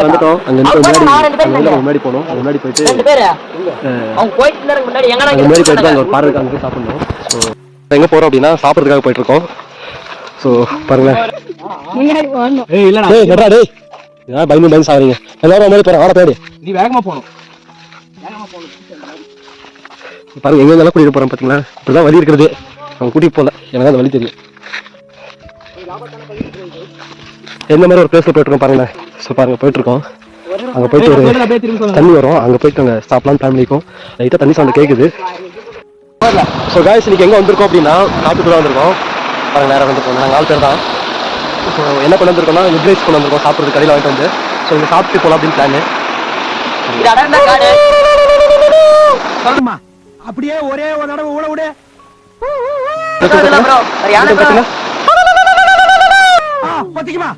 வந்துட்டோம். அங்க முன்னாடி போனோம். முன்னாடி போயிட்டு முன்னாடி போயிட்டு அங்க ஒரு பாறை இருக்கு, அங்க போய் சாப்பிடணும். ஸோ எங்க போறோம் அப்படின்னா சாப்பிட்றதுக்காக போயிட்டு இருக்கோம். ஸோ பாருங்களேன். பயந்து சாகுறீங்க எல்லாரும் முன்னாடி போறோம். ஆட பேரு நீ வேகமா போகணும். பாருங்க எங்க இருந்தாலும் கூட்டிட்டு போறோம். பாத்தீங்களா இப்படிதான் வழி இருக்கிறது. அவங்க கூட்டிட்டு போல, எனக்கு அந்த வழி தெரியும். எந்த மாதிரி ஒரு பிளேஸ்ல போயிட்டு இருக்கோம் பாருங்களேன். ஸோ பாருங்க போயிட்டு இருக்கோம். அங்க போயிட்டு ஒரு தண்ணி வரும், அங்க போயிட்டு அங்க ஸ்டாப்லாம் பிளான் பண்ணிருக்கோம். லைட்டா தண்ணி சவுண்ட் கேக்குது. ஸோ காய்ஸ் இன்னைக்கு எங்க வந்திருக்கோம் அப்படின்னா காட்டுக்குள்ள வந்திருக்கோம். பாருங்க நேரம் வந்துருக்கோம். நாங்கள் 4 பேர் தான். ஸோ என்ன கொண்டு வந்திருக்கோம்னா எக் ரைஸ் கொண்டு வந்திருக்கோம் சாப்பிட்றது கடையில் வாங்கிட்டு வந்து. ஸோ இங்கே சாப்பிட்டு போகலாம் அப்படின்னு பிளான். சொல்லுமா அப்படியே ஒரே ஒரு தடவை ஊட விடு. பாத்தீங்களா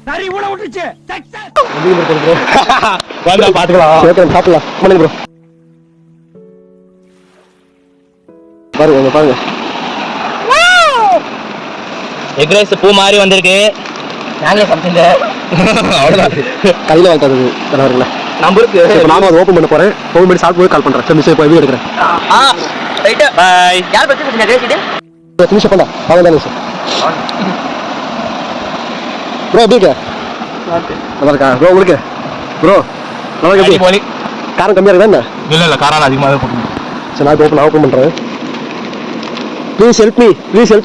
சரி ஊட விட்டுச்சு. பாத்துக்கலாம் சாப்பிடலாம் ப்ரோ. பாருங்க பாருங்க எக் ரைஸ் பூ மாதிரி வந்திருக்கு. நாங்களே சாப்பிட்டு அவ்வளோதான் கையில் வாங்கிட்டது தலைவர்கள நம்பருக்கு. நானும் அதை ஓப்பன் பண்ண போறேன். ஓப்பன் பண்ணி சாப்பிட்டு போய் கால் பண்றேன். சரி மிஸ் போய் வீடியோ எடுக்கிறேன். பாய். யார் பத்தி ஃபினிஷ் பண்ணா வாங்க தானே சார். ப்ரோ எப்படி இருக்க? நல்லா இருக்கா ப்ரோ? உங்களுக்கு ப்ரோ நல்லா எப்படி? காரம் கம்மியாக இருக்குதா என்ன? இல்லை காரம் அதிகமாக தான் போட்டு. சரி நான் ஓப்பன் பண்ணுறேன். ப்ளீஸ் ஹெல்ப்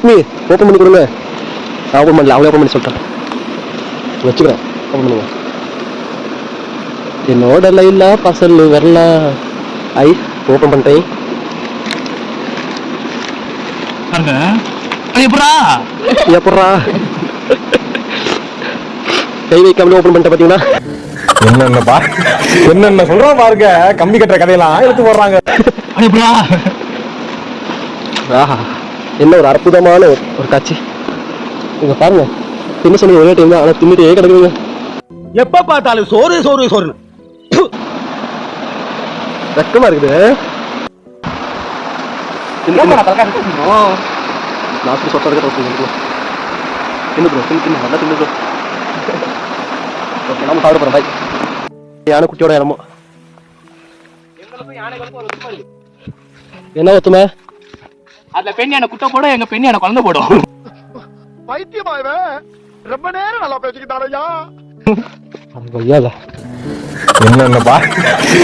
மீ ஓப்பன் பண்ணி கொடுங்க. நான் ஓப்பன் பண்ணல, அவங்களே ஓப்பன் பண்ணி சொல்லிட்டேன். வச்சுக்கிறேன் ஓப்பன் பண்ணுங்க. என்னோட லைலா பசல் வரல. ஐ ஓப்பன் பண்ணிட்டேன். எப்படா கை வைக்காமலே ஓப்பன் பண்ணிட்டேன். பார்த்தீங்கன்னா என்னென்ன சொல்றான் பாருங்க. கம்பி கட்டுற கதையெல்லாம் எடுத்து போடுறாங்க. என்ன ஒரு அற்புதமான ஒரு காட்சி இங்க பாருங்க. என்ன சொன்னீங்க ஒரே டைம் தான், ஆனா தின்னுட்டே கிடக்குதுங்க. எப்ப பார்த்தாலும் சோறு சோறு சோறுன்னு வெக்கமா இருக்குது. நாட்டு சொட்டா இருக்க தின்னு ப்ரோ தின்னு நல்லா தின்னு ப்ரோ. ஓகே நம்ம சாப்பிட போறோம். பாய். யானை குட்டியோட இடமோ என்ன ஒத்துமை? அதுல பெண் யானை குட்டை போடும், எங்க பெண் யானை குழந்தை போடும். பைத்தியமாவே ரொம்ப நேரம் நல்லா பேசிக்கிட்டாரையா.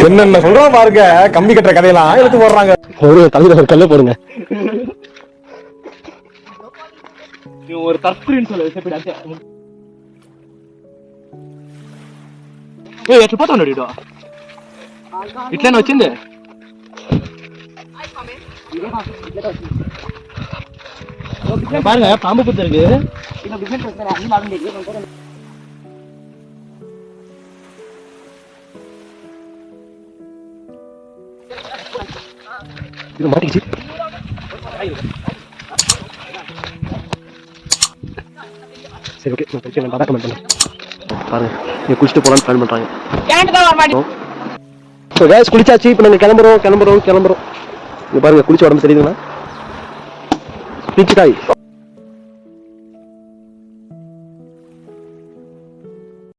என்னென்ன சொல்றான் பாருங்க. கம்பி கட்டுற கதையெல்லாம் எடுத்து போடுறாங்க. ஒரு தலையில ஒரு கல்ல போடுங்க. ஒரு தற்கொலைன்னு சொல்ல எட்டு பார்த்து நடிடும் இட்ல வச்சிருந்து பாருங்க பாம்பு புத்து இருக்கு. இது மாட்டிக்கிச்சு. சரி ஓகே நான் பிரச்சனை நான் கமெண்ட் பண்ணேன். பாருங்க இங்கே குளிச்சுட்டு போகலான்னு பிளான் பண்ணுறாங்க. ஸோ கேஸ் குளிச்சாச்சு. இப்போ நாங்கள் கிளம்புறோம். இங்கே பாருங்க குளிச்சு உடம்பு தெரியுதுங்களா? பிச்சு காய்